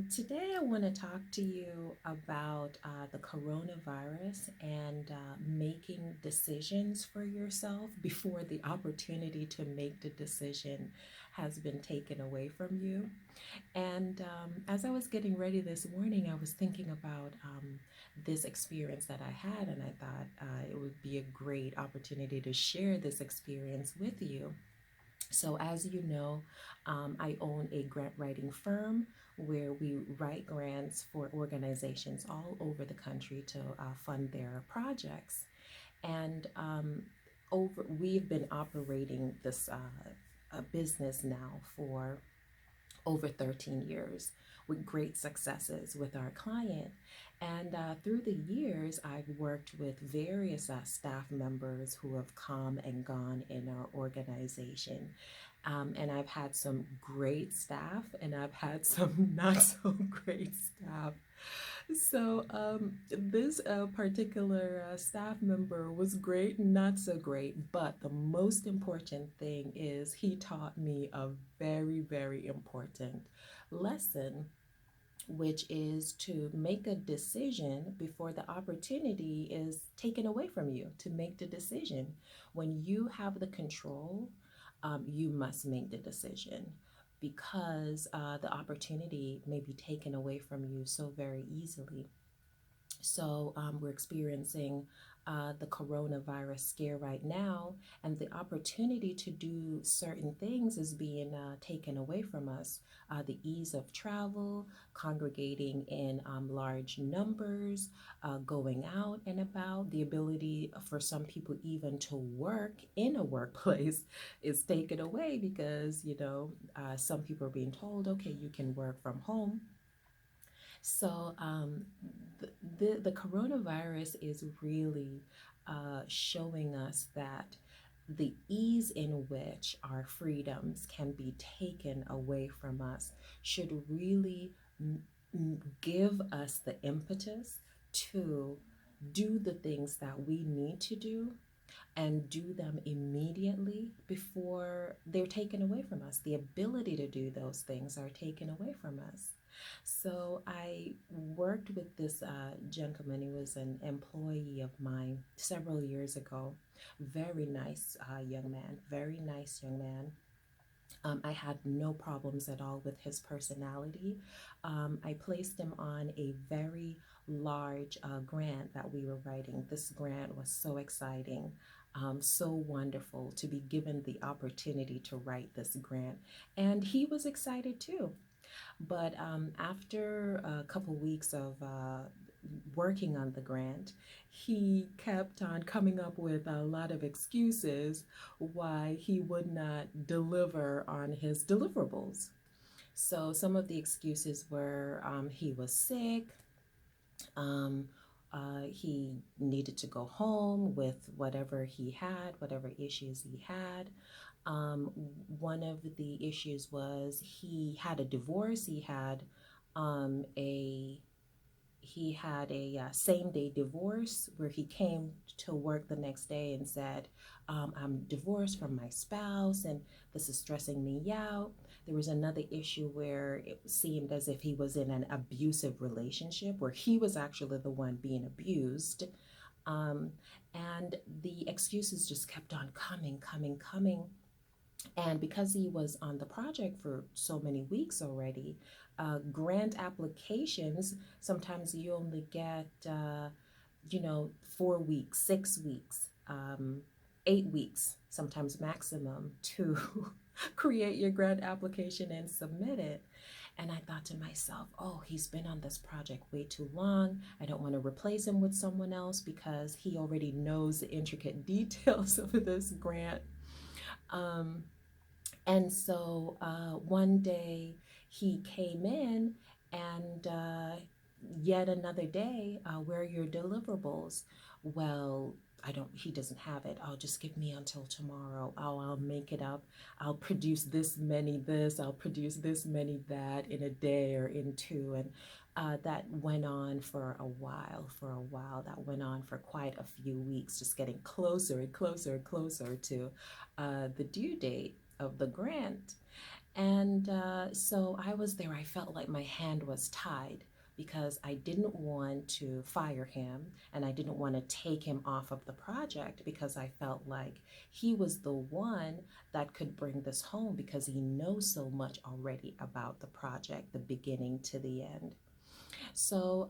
Today, I want to talk to you about the coronavirus and making decisions for yourself before the opportunity to make the decision has been taken away from you. And as I was getting ready this morning, I was thinking about this experience that I had, and I thought it would be a great opportunity to share this experience with you. So, as you know, I own a grant writing firm where we write grants for organizations all over the country to fund their projects. And we've been operating this business now for over 13 years with great successes with our client. And through the years, I've worked with various staff members who have come and gone in our organization. And I've had some great staff, and I've had some not so great staff. So, this particular staff member was great, not so great, but the most important thing is he taught me a very, very important lesson, which is to make a decision before the opportunity is taken away from you to make the decision. When you have the control, you must make the decision because the opportunity may be taken away from you so very easily. So we're experiencing the coronavirus scare right now, and the opportunity to do certain things is being taken away from us. The ease of travel, congregating in large numbers, going out and about, the ability for some people even to work in a workplace is taken away because, some people are being told, okay, you can work from home. So the coronavirus is really showing us that the ease in which our freedoms can be taken away from us should really give us the impetus to do the things that we need to do and do them immediately before they're taken away from us. The ability to do those things are taken away from us. So I worked with this gentleman. He was an employee of mine several years ago. Very nice young man, very nice young man. I had no problems at all with his personality. I placed him on a very large grant that we were writing. This grant was so exciting, so wonderful to be given the opportunity to write this grant. And he was excited too. But after a couple weeks of working on the grant, he kept on coming up with a lot of excuses why he would not deliver on his deliverables. So some of the excuses were he was sick, um, he needed to go home with whatever he had, whatever issues he had. Um, One of the issues was he had a divorce. A he had a same day divorce where he came to work the next day and said, I'm divorced from my spouse and this is stressing me out. There was another issue where it seemed as if he was in an abusive relationship where he was actually the one being abused. Um, and the excuses just kept on coming, coming, coming. And because he was on the project for so many weeks already, grant applications, sometimes you only get, 4 weeks, 6 weeks, 8 weeks, sometimes maximum to create your grant application and submit it. And I thought to myself, oh, he's been on this project way too long. I don't want to replace him with someone else because he already knows the intricate details of this grant. Um, and so one day he came in and yet another day, where are your deliverables? Well, he doesn't have it. I'll just give me until tomorrow. I'll make it up. I'll produce this many this, I'll produce this many that in a day or in two. And that went on for a while. That went on for quite a few weeks, just getting closer and closer and closer to the due date of the grant. And so I was there. I felt like my hand was tied because I didn't want to fire him and I didn't want to take him off of the project because I felt like he was the one that could bring this home because he knows so much already about the project, the beginning to the end. So,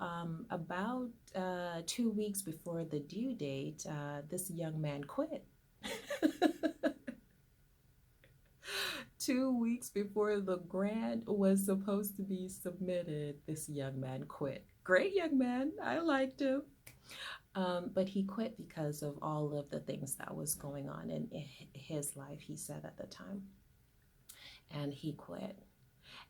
about 2 weeks before the due date, this young man quit. 2 weeks before the grant was supposed to be submitted, this young man quit. Great young man. I liked him. But he quit because of all of the things that was going on in his life, he said at the time. And he quit.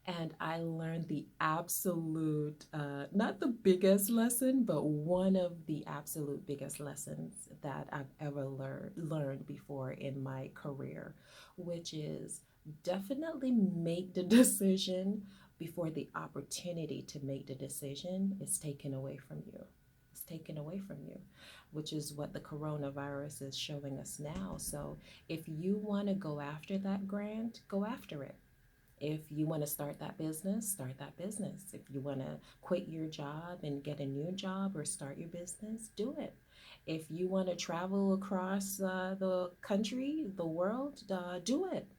And I learned the absolute, not the biggest lesson, but one of the absolute biggest lessons that I've ever learned before in my career, which is definitely make the decision before the opportunity to make the decision is taken away from you. It's taken away from you, which is what the coronavirus is showing us now. So if you want to go after that grant, go after it. If you want to start that business, start that business. If you want to quit your job and get a new job or start your business, do it. If you want to travel across the country, the world, do it.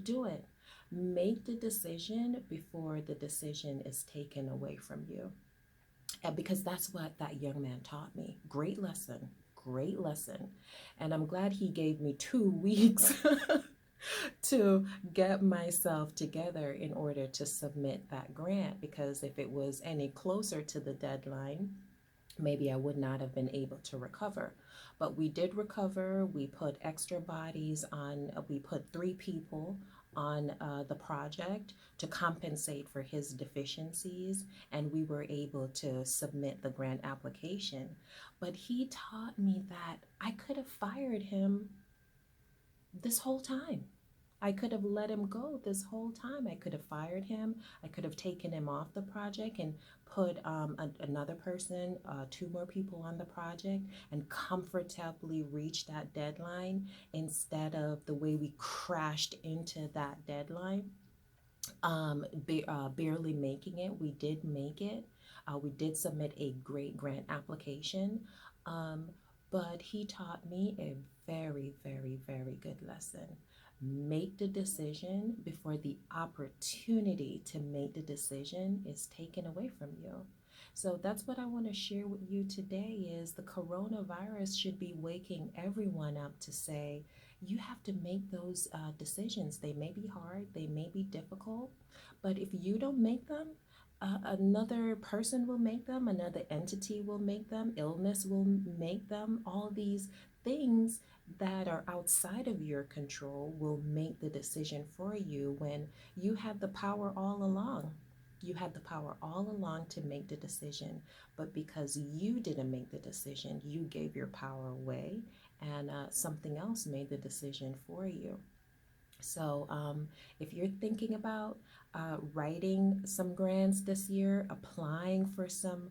Do it. Make the decision before the decision is taken away from you. And because that's what that young man taught me. Great lesson. Great lesson. And I'm glad he gave me 2 weeks to get myself together in order to submit that grant, because if it was any closer to the deadline, maybe I would not have been able to recover. But we did recover. We put extra bodies on, we put 3 people on the project to compensate for his deficiencies, and we were able to submit the grant application. But he taught me that I could have fired him this whole time. I could have let him go this whole time. I could have fired him. I could have taken him off the project and put another person, 2 more people on the project, and comfortably reach that deadline instead of the way we crashed into that deadline, barely making it. We did make it. We did submit a great grant application. Um, but he taught me a very, very, very good lesson. Make the decision before the opportunity to make the decision is taken away from you. So that's what I want to share with you today is the coronavirus should be waking everyone up to say, you have to make those decisions. They may be hard, they may be difficult, but if you don't make them, another person will make them, another entity will make them, illness will make them, all these things that are outside of your control will make the decision for you when you had the power all along. You had the power all along to make the decision, but because you didn't make the decision, you gave your power away, and something else made the decision for you. So, if you're thinking about writing some grants this year, applying for some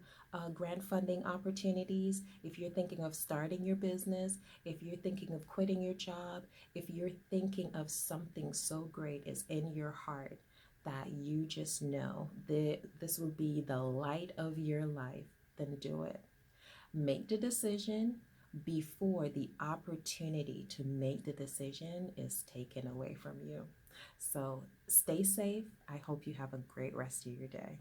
grant funding opportunities, if you're thinking of starting your business, if you're thinking of quitting your job, if you're thinking of something so great is in your heart that you just know that this will be the light of your life, then do it. Make the decision before the opportunity to make the decision is taken away from you. So stay safe. I hope you have a great rest of your day.